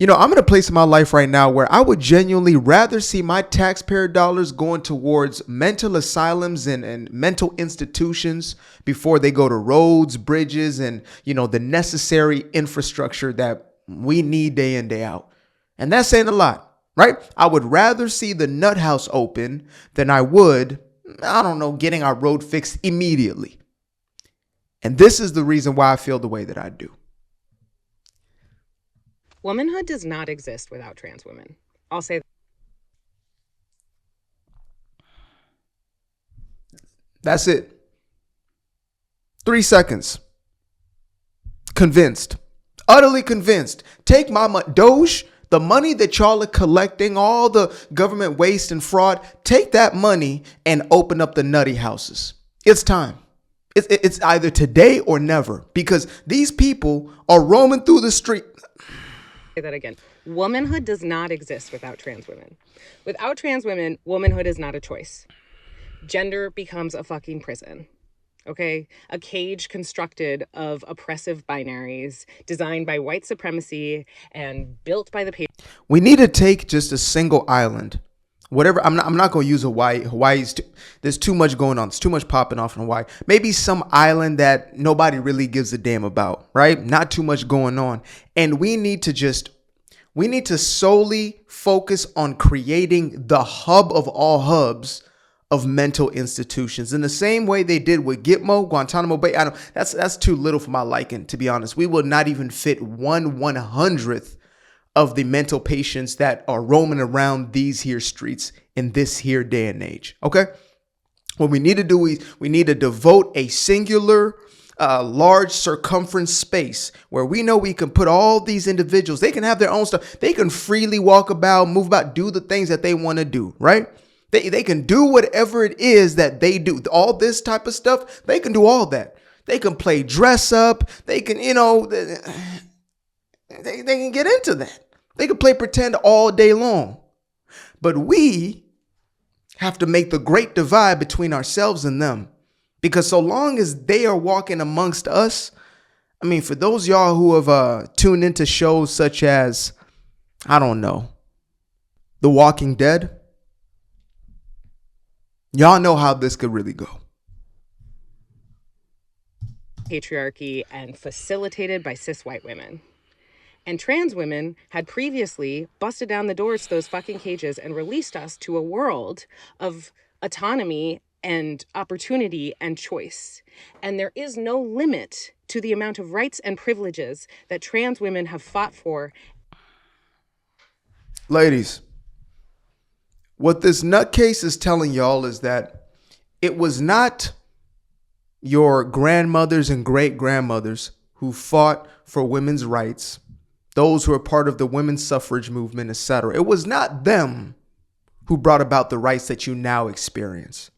I'm in a place in my life right now where I would genuinely rather see my taxpayer dollars going towards mental asylums and mental institutions before they go to roads, bridges, and, the necessary infrastructure that we need day in, day out. And that's saying a lot, right? I would rather see the nut house open than I would, I don't know, getting our road fixed immediately. And this is the reason why I feel the way that I do. Womanhood does not exist without trans women. I'll say that. That's it. 3 seconds. Convinced. Utterly convinced. Take my money. Doge, the money that y'all are collecting, all the government waste and fraud, take that money and open up the nutty houses. It's time. It's either today or never, because these people are roaming through the street. Say that again. Womanhood does not exist without trans women. Without trans women, womanhood is not a choice. Gender becomes a fucking prison. Okay? A cage constructed of oppressive binaries designed by white supremacy and built by the patriarchy. We need to take just a single island. Whatever, I'm not going to use Hawaii. There's too much going on. There's too much popping off in Hawaii. Maybe some island that nobody really gives a damn about, right? Not too much going on. And we need to solely focus on creating the hub of all hubs of mental institutions in the same way they did with Gitmo, Guantanamo Bay. That's too little for my liking, to be honest. We will not even fit 1/100th of the mental patients that are roaming around these here streets in this here day and age. Okay. What we need to do is we need to devote a singular, large circumference space where we know we can put all these individuals. They can have their own stuff. They can freely walk about, move about, do the things that they want to do. Right. They can do whatever it is that they do. All this type of stuff. They can do all that. They can play dress up. They can, they can get into that. They can play pretend all day long. But we have to make the great divide between ourselves and them. Because so long as they are walking amongst us, I mean, for those y'all who have tuned into shows such as, I don't know, The Walking Dead, y'all know how this could really go. Patriarchy and facilitated by cis white women. And trans women had previously busted down the doors to those fucking cages and released us to a world of autonomy and opportunity and choice. And there is no limit to the amount of rights and privileges that trans women have fought for. Ladies, what this nutcase is telling y'all is that it was not your grandmothers and great grandmothers who fought for women's rights, those who are part of the women's suffrage movement, etc. It was not them who brought about the rights that you now experience.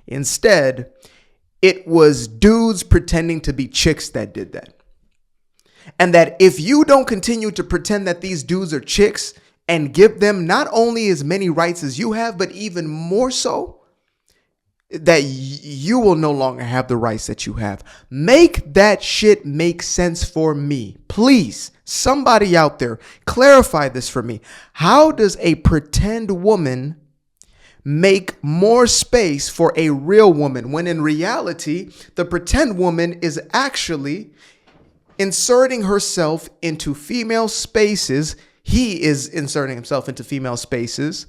Instead, it was dudes pretending to be chicks that did that. And that if you don't continue to pretend that these dudes are chicks and give them not only as many rights as you have, but even more so, that you will no longer have the rights that you have. Make that shit make sense for me. Please, somebody out there, clarify this for me. How does a pretend woman make more space for a real woman when in reality, the pretend woman is actually inserting herself into female spaces? He is inserting himself into female spaces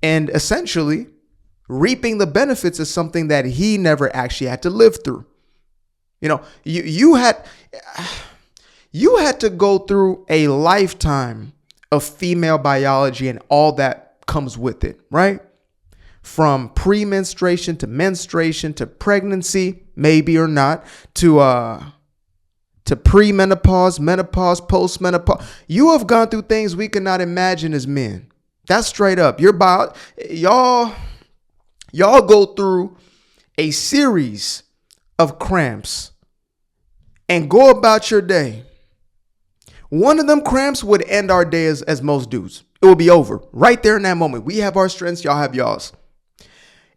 and essentially reaping the benefits of something that he never actually had to live through. You had to go through a lifetime of female biology and all that comes with it, right? From pre-menstruation to menstruation to pregnancy, maybe or not, to pre-menopause, menopause, post-menopause. You have gone through things we cannot imagine as men. That's straight up. Y'all go through a series of cramps and go about your day. One of them cramps would end our day as most dudes. It would be over right there in that moment. We have our strengths, y'all have y'all's.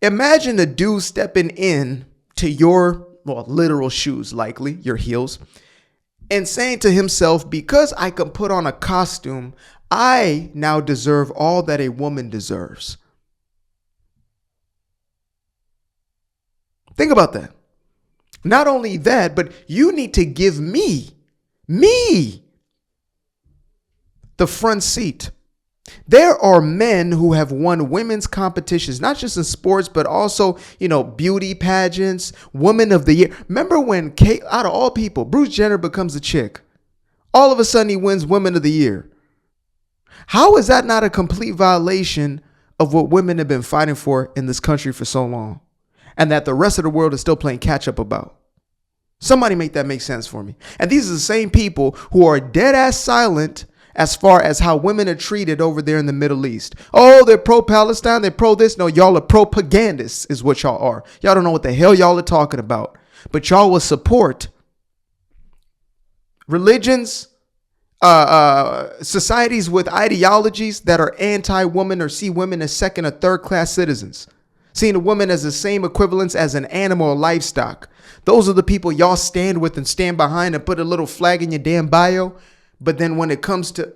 Imagine a dude stepping in to your, literal shoes, likely your heels, and saying to himself, because I can put on a costume, I now deserve all that a woman deserves. Think about that. Not only that, but you need to give me, the front seat. There are men who have won women's competitions, not just in sports, but also, beauty pageants, woman of the year. Remember when Kate, out of all people, Bruce Jenner becomes a chick. All of a sudden he wins woman of the year. How is that not a complete violation of what women have been fighting for in this country for so long? And that the rest of the world is still playing catch up about? Somebody make that make sense for me. And these are the same people who are dead ass silent as far as how women are treated over there in the Middle East. Oh, they're pro-Palestine, they're pro this. No, y'all are propagandists is what y'all are. Y'all don't know what the hell y'all are talking about. But y'all will support religions, societies with ideologies that are anti-woman or see women as second or third class citizens. Seeing a woman as the same equivalence as an animal or livestock. Those are the people y'all stand with and stand behind and put a little flag in your damn bio. But then when it comes to...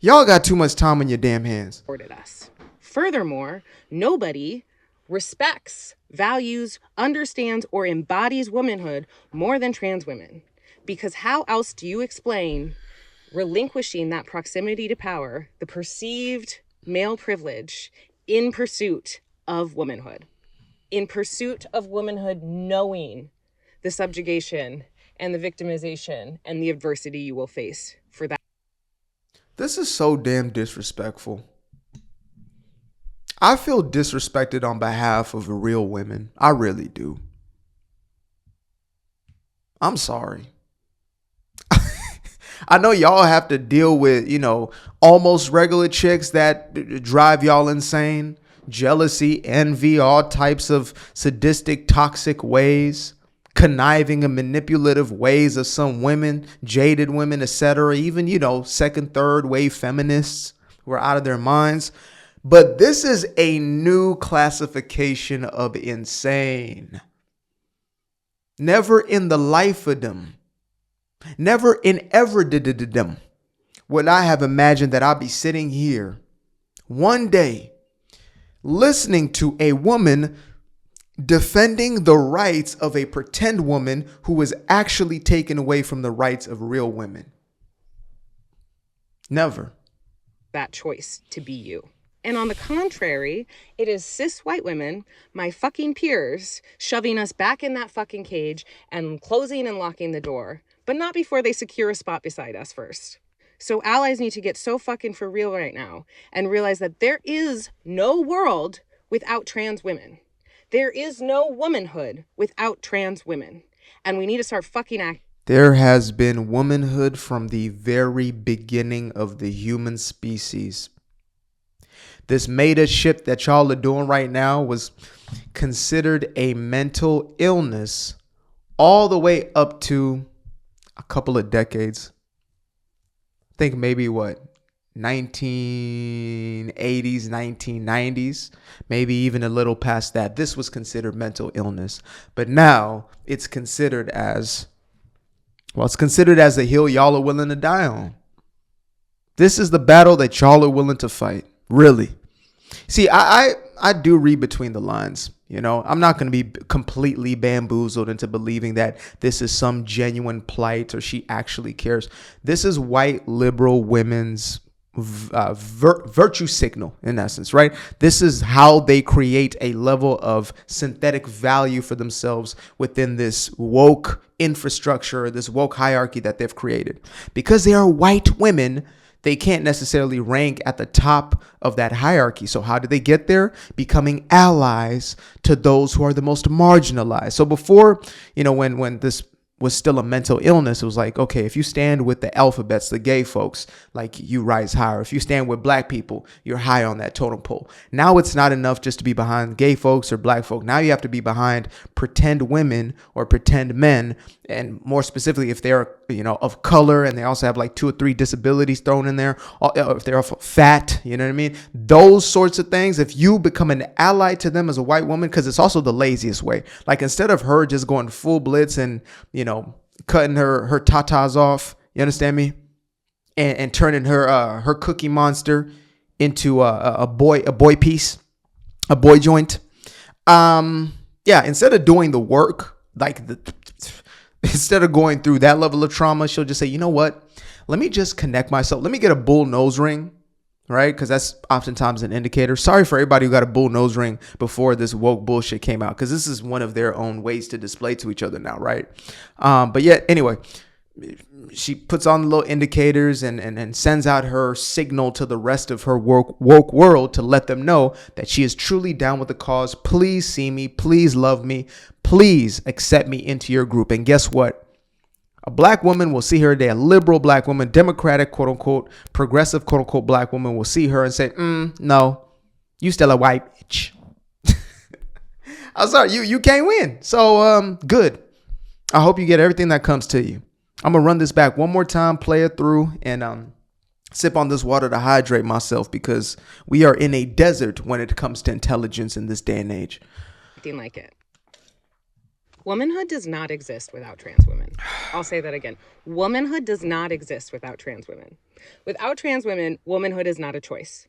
y'all got too much time on your damn hands. Us. Furthermore, nobody respects, values, understands, or embodies womanhood more than trans women. Because how else do you explain relinquishing that proximity to power, the perceived male privilege, in pursuit of womanhood? In pursuit of womanhood, knowing the subjugation and the victimization and the adversity you will face for that. This is so damn disrespectful. I feel disrespected on behalf of real women. I really do. I'm sorry. I know y'all have to deal with, almost regular chicks that drive y'all insane. Jealousy, envy, all types of sadistic, toxic ways. Conniving and manipulative ways of some women, jaded women, etc. Even, second, third wave feminists who are out of their minds. But this is a new classification of insane. Never in the life of them. Never in ever did them would I have imagined that I'll be sitting here one day listening to a woman defending the rights of a pretend woman who was actually taken away from the rights of real women. Never. That choice to be you. And on the contrary, it is cis white women, my fucking peers, shoving us back in that fucking cage and closing and locking the door, but not before they secure a spot beside us first. So allies need to get so fucking for real right now and realize that there is no world without trans women. There is no womanhood without trans women. And we need to start fucking acting. There has been womanhood from the very beginning of the human species. This made-up shit that y'all are doing right now was considered a mental illness all the way up to a couple of decades. I think maybe 1980s, 1990s, maybe even a little past that. This was considered mental illness. But now it's considered as, it's considered as a hill y'all are willing to die on. This is the battle that y'all are willing to fight. Really. See, I do read between the lines. I'm not going to be completely bamboozled into believing that this is some genuine plight or she actually cares. This is white liberal women's virtue signal, in essence, right? This is how they create a level of synthetic value for themselves within this woke infrastructure, this woke hierarchy that they've created. Because they are white women, they can't necessarily rank at the top of that hierarchy. So how do they get there? Becoming allies to those who are the most marginalized. So before, when this was still a mental illness, it was like, okay, if you stand with the alphabets, the gay folks, like, you rise higher. If you stand with black people, you're high on that totem pole. Now it's not enough just to be behind gay folks or black folk. Now you have to be behind pretend women or pretend men. And more specifically, if they're, of color and they also have like 2 or 3 disabilities thrown in there, or if they're fat, you know what I mean? Those sorts of things, if you become an ally to them as a white woman, because it's also the laziest way. Like, instead of her just going full blitz and, cutting her tatas off. You understand me? And turning her Cookie Monster into a boy piece, a boy joint. Instead of doing the work, instead of going through that level of trauma, she'll just say, you know what? Let me just connect myself. Let me get a bull nose ring, right? Because that's oftentimes an indicator. Sorry for everybody who got a bull nose ring before this woke bullshit came out, because this is one of their own ways to display to each other now, right? But yet, anyway, she puts on the little indicators and sends out her signal to the rest of her woke world to let them know that she is truly down with the cause. Please see me. Please love me. Please accept me into your group. And guess what? A black woman will see her today. A liberal black woman, democratic, quote unquote, progressive, quote unquote, black woman will see her and say, no, you still a white bitch. I'm sorry, you can't win. So good. I hope you get everything that comes to you. I'm going to run this back one more time, play it through, and sip on this water to hydrate myself, because we are in a desert when it comes to intelligence in this day and age. Nothing like it. Womanhood does not exist without trans women. I'll say that again. Womanhood does not exist without trans women. Without trans women, womanhood is not a choice.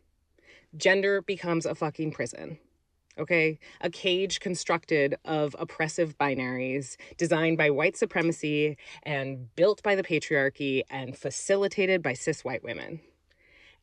Gender becomes a fucking prison. Okay, a cage constructed of oppressive binaries designed by white supremacy and built by the patriarchy and facilitated by cis white women.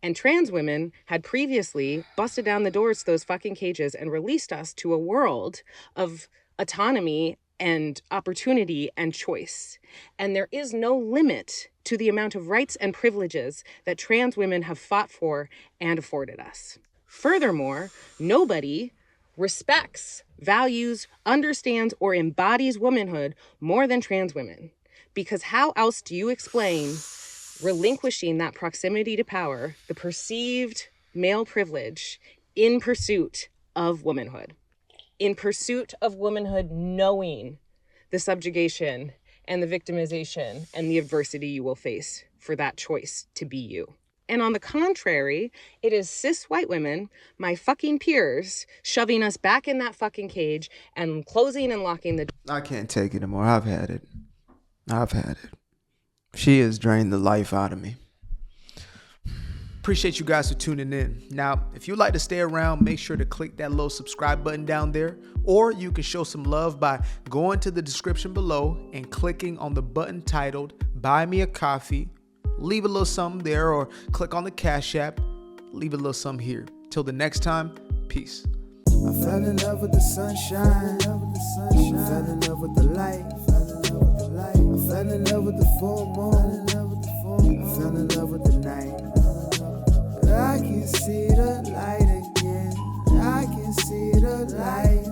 And trans women had previously busted down the doors to those fucking cages and released us to a world of autonomy and opportunity and choice. And there is no limit to the amount of rights and privileges that trans women have fought for and afforded us. Furthermore, nobody respects, values, understands, or embodies womanhood more than trans women. Because how else do you explain relinquishing that proximity to power, the perceived male privilege, in pursuit of womanhood? In pursuit of womanhood, knowing the subjugation and the victimization and the adversity you will face for that choice to be you. And on the contrary, it is cis white women, my fucking peers, shoving us back in that fucking cage and closing and locking the door. I can't take it anymore. I've had it. She has drained the life out of me. Appreciate you guys for tuning in. Now, if you'd like to stay around, make sure to click that little subscribe button down there, or you can show some love by going to the description below and clicking on the button titled Buy Me a Coffee. Leave a little something there, or click on the Cash App. Leave a little something here. Till the next time, peace. I fell in love with the sunshine. I fell in love with the light. I fell in love with the full moon. I fell in love with the night. I can see the light again. I can see the light.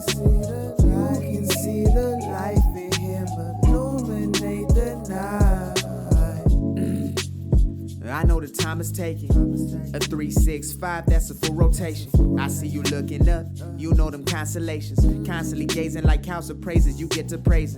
You can see the life in him illuminate the night. I know the time is taking. A 3, 6, 5, that's a full rotation. I see you looking up, you know them constellations. Constantly gazing like house of praises, you get to praising.